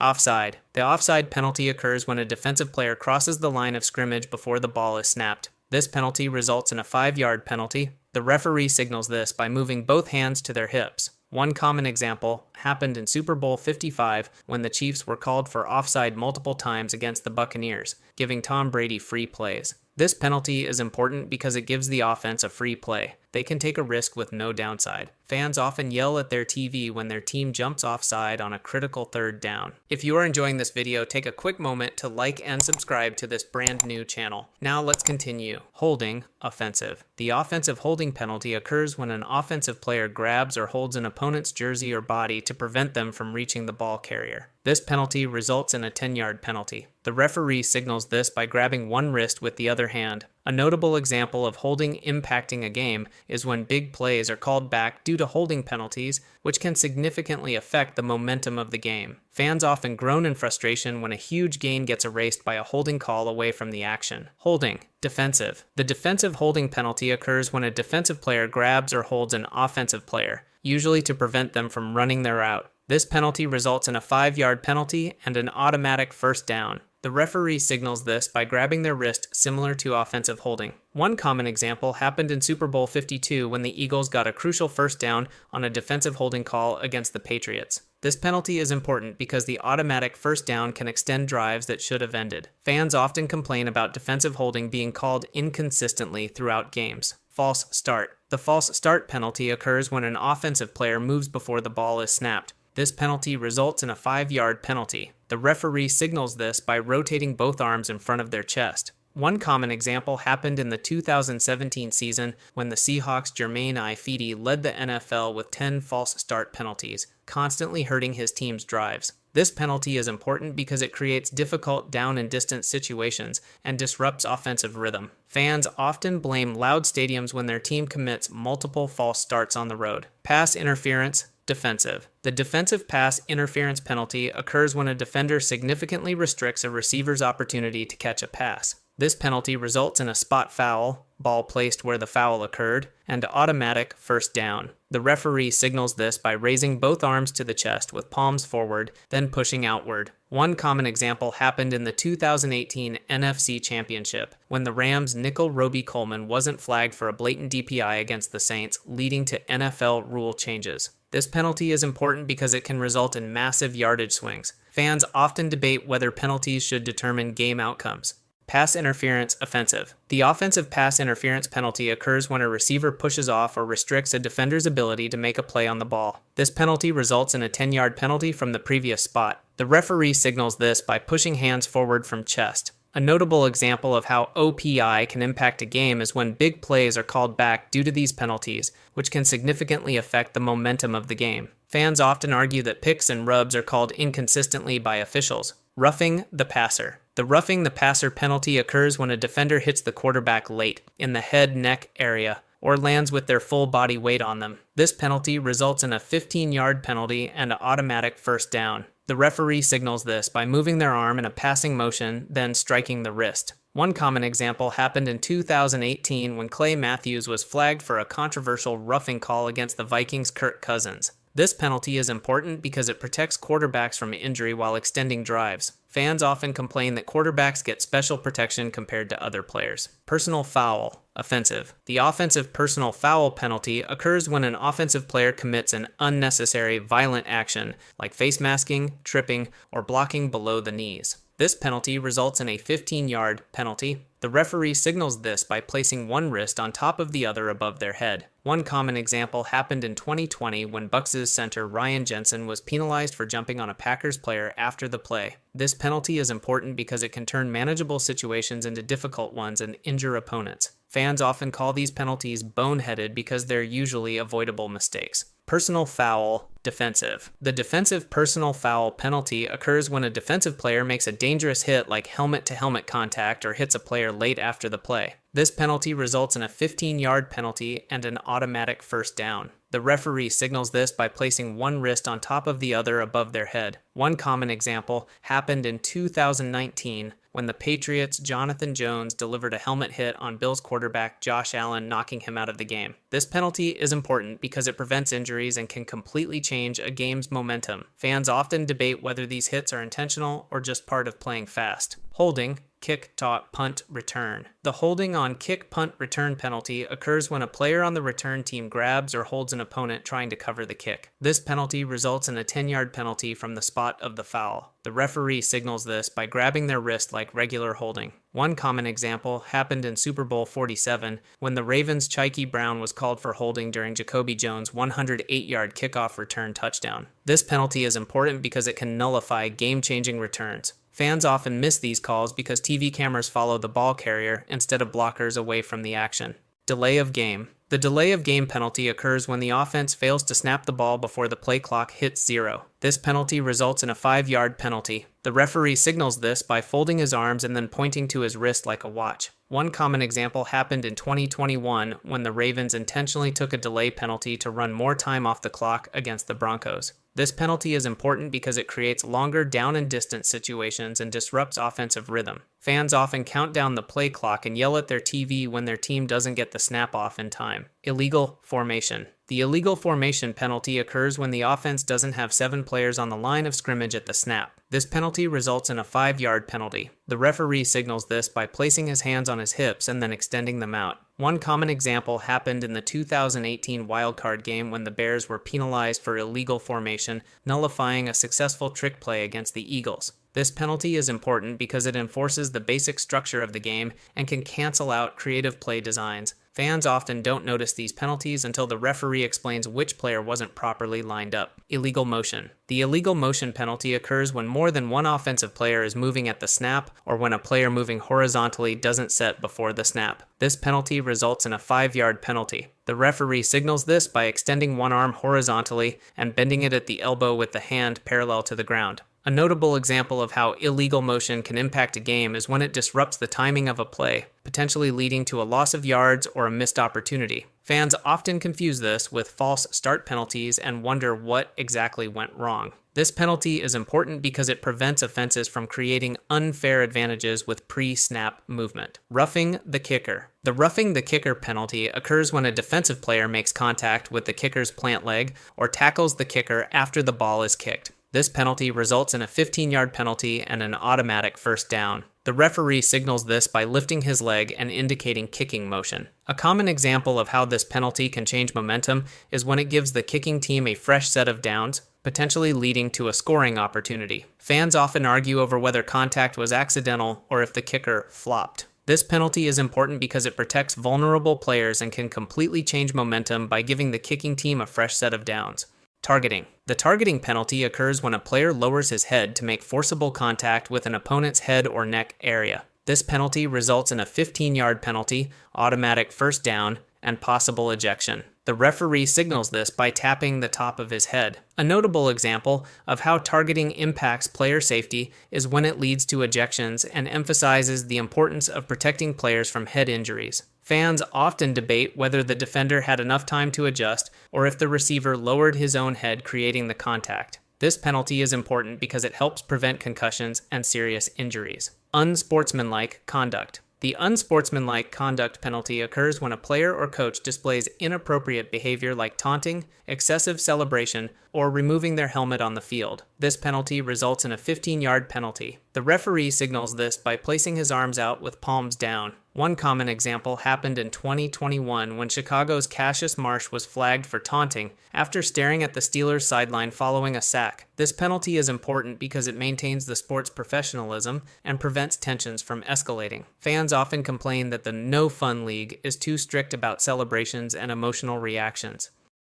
Offside. The offside penalty occurs when a defensive player crosses the line of scrimmage before the ball is snapped. This penalty results in a 5-yard penalty. The referee signals this by moving both hands to their hips. One common example happened in Super Bowl 55 when the Chiefs were called for offside multiple times against the Buccaneers, giving Tom Brady free plays. This penalty is important because it gives the offense a free play. They can take a risk with no downside. Fans often yell at their TV when their team jumps offside on a critical third down. If you are enjoying this video, take a quick moment to like and subscribe to this brand new channel. Now let's continue. Holding, offensive. The offensive holding penalty occurs when an offensive player grabs or holds an opponent's jersey or body to prevent them from reaching the ball carrier. This penalty results in a 10-yard penalty. The referee signals this by grabbing one wrist with the other hand. A notable example of holding impacting a game is when big plays are called back due to holding penalties, which can significantly affect the momentum of the game. Fans often groan in frustration when a huge gain gets erased by a holding call away from the action. Holding, defensive. The defensive holding penalty occurs when a defensive player grabs or holds an offensive player, usually to prevent them from running their route. This penalty results in a 5-yard penalty and an automatic first down. The referee signals this by grabbing their wrist similar to offensive holding. One common example happened in Super Bowl 52 when the Eagles got a crucial first down on a defensive holding call against the Patriots. This penalty is important because the automatic first down can extend drives that should have ended. Fans often complain about defensive holding being called inconsistently throughout games. False start. The false start penalty occurs when an offensive player moves before the ball is snapped. This penalty results in a 5-yard penalty. The referee signals this by rotating both arms in front of their chest. One common example happened in the 2017 season when the Seahawks' Jermaine Ifedi led the NFL with 10 false start penalties, constantly hurting his team's drives. This penalty is important because it creates difficult down and distance situations and disrupts offensive rhythm. Fans often blame loud stadiums when their team commits multiple false starts on the road. Pass interference. Defensive. The defensive pass interference penalty occurs when a defender significantly restricts a receiver's opportunity to catch a pass. This penalty results in a spot foul, ball placed where the foul occurred, and automatic first down. The referee signals this by raising both arms to the chest with palms forward, then pushing outward. One common example happened in the 2018 NFC Championship, when the Rams' nickel Roby Coleman wasn't flagged for a blatant DPI against the Saints, leading to NFL rule changes. This penalty is important because it can result in massive yardage swings. Fans often debate whether penalties should determine game outcomes. Pass interference offensive. The offensive pass interference penalty occurs when a receiver pushes off or restricts a defender's ability to make a play on the ball. This penalty results in a 10-yard penalty from the previous spot. The referee signals this by pushing hands forward from chest. A notable example of how OPI can impact a game is when big plays are called back due to these penalties, which can significantly affect the momentum of the game. Fans often argue that picks and rubs are called inconsistently by officials. Roughing the passer. The roughing the passer penalty occurs when a defender hits the quarterback late, in the head-neck area, or lands with their full body weight on them. This penalty results in a 15-yard penalty and an automatic first down. The referee signals this by moving their arm in a passing motion, then striking the wrist. One common example happened in 2018 when Clay Matthews was flagged for a controversial roughing call against the Vikings' Kirk Cousins. This penalty is important because it protects quarterbacks from injury while extending drives. Fans often complain that quarterbacks get special protection compared to other players. Personal foul. Offensive. The offensive personal foul penalty occurs when an offensive player commits an unnecessary violent action, like face masking, tripping, or blocking below the knees. This penalty results in a 15-yard penalty. The referee signals this by placing one wrist on top of the other above their head. One common example happened in 2020 when Bucs' center Ryan Jensen was penalized for jumping on a Packers player after the play. This penalty is important because it can turn manageable situations into difficult ones and injure opponents. Fans often call these penalties boneheaded because they're usually avoidable mistakes. Personal foul. Defensive. The defensive personal foul penalty occurs when a defensive player makes a dangerous hit like helmet-to-helmet contact or hits a player late after the play. This penalty results in a 15-yard penalty and an automatic first down. The referee signals this by placing one wrist on top of the other above their head. One common example happened in 2019 when the Patriots' Jonathan Jones delivered a helmet hit on Bills quarterback Josh Allen, knocking him out of the game. This penalty is important because it prevents injuries and can completely change a game's momentum. Fans often debate whether these hits are intentional or just part of playing fast. Holding, kick, toss, punt, return. The holding on kick, punt, return penalty occurs when a player on the return team grabs or holds an opponent trying to cover the kick. This penalty results in a 10-yard penalty from the spot of the foul. The referee signals this by grabbing their wrist like regular holding. One common example happened in Super Bowl 47 when the Ravens' Chykie Brown was called for holding during Jacoby Jones' 108-yard kickoff return touchdown. This penalty is important because it can nullify game-changing returns. Fans often miss these calls because TV cameras follow the ball carrier instead of blockers away from the action. Delay of game. The delay of game penalty occurs when the offense fails to snap the ball before the play clock hits 0. This penalty results in a 5-yard penalty. The referee signals this by folding his arms and then pointing to his wrist like a watch. One common example happened in 2021 when the Ravens intentionally took a delay penalty to run more time off the clock against the Broncos. This penalty is important because it creates longer down and distance situations and disrupts offensive rhythm. Fans often count down the play clock and yell at their TV when their team doesn't get the snap off in time. Illegal formation. The illegal formation penalty occurs when the offense doesn't have 7 players on the line of scrimmage at the snap. This penalty results in a 5-yard penalty. The referee signals this by placing his hands on his hips and then extending them out. One common example happened in the 2018 wildcard game when the Bears were penalized for illegal formation, nullifying a successful trick play against the Eagles. This penalty is important because it enforces the basic structure of the game and can cancel out creative play designs. Fans often don't notice these penalties until the referee explains which player wasn't properly lined up. Illegal motion. The illegal motion penalty occurs when more than one offensive player is moving at the snap or when a player moving horizontally doesn't set before the snap. This penalty results in a 5-yard penalty. The referee signals this by extending one arm horizontally and bending it at the elbow with the hand parallel to the ground. A notable example of how illegal motion can impact a game is when it disrupts the timing of a play, potentially leading to a loss of yards or a missed opportunity. Fans often confuse this with false start penalties and wonder what exactly went wrong. This penalty is important because it prevents offenses from creating unfair advantages with pre-snap movement. Roughing the kicker. The roughing the kicker penalty occurs when a defensive player makes contact with the kicker's plant leg or tackles the kicker after the ball is kicked. This penalty results in a 15-yard penalty and an automatic first down. The referee signals this by lifting his leg and indicating kicking motion. A common example of how this penalty can change momentum is when it gives the kicking team a fresh set of downs, potentially leading to a scoring opportunity. Fans often argue over whether contact was accidental or if the kicker flopped. This penalty is important because it protects vulnerable players and can completely change momentum by giving the kicking team a fresh set of downs. Targeting. The targeting penalty occurs when a player lowers his head to make forcible contact with an opponent's head or neck area. This penalty results in a 15-yard penalty, automatic first down, and possible ejection. The referee signals this by tapping the top of his head. A notable example of how targeting impacts player safety is when it leads to ejections and emphasizes the importance of protecting players from head injuries. Fans often debate whether the defender had enough time to adjust or if the receiver lowered his own head, creating the contact. This penalty is important because it helps prevent concussions and serious injuries. Unsportsmanlike conduct. The unsportsmanlike conduct penalty occurs when a player or coach displays inappropriate behavior like taunting, excessive celebration, or removing their helmet on the field. This penalty results in a 15-yard penalty. The referee signals this by placing his arms out with palms down. One common example happened in 2021 when Chicago's Cassius Marsh was flagged for taunting after staring at the Steelers' sideline following a sack. This penalty is important because it maintains the sport's professionalism and prevents tensions from escalating. Fans often complain that the No Fun League is too strict about celebrations and emotional reactions.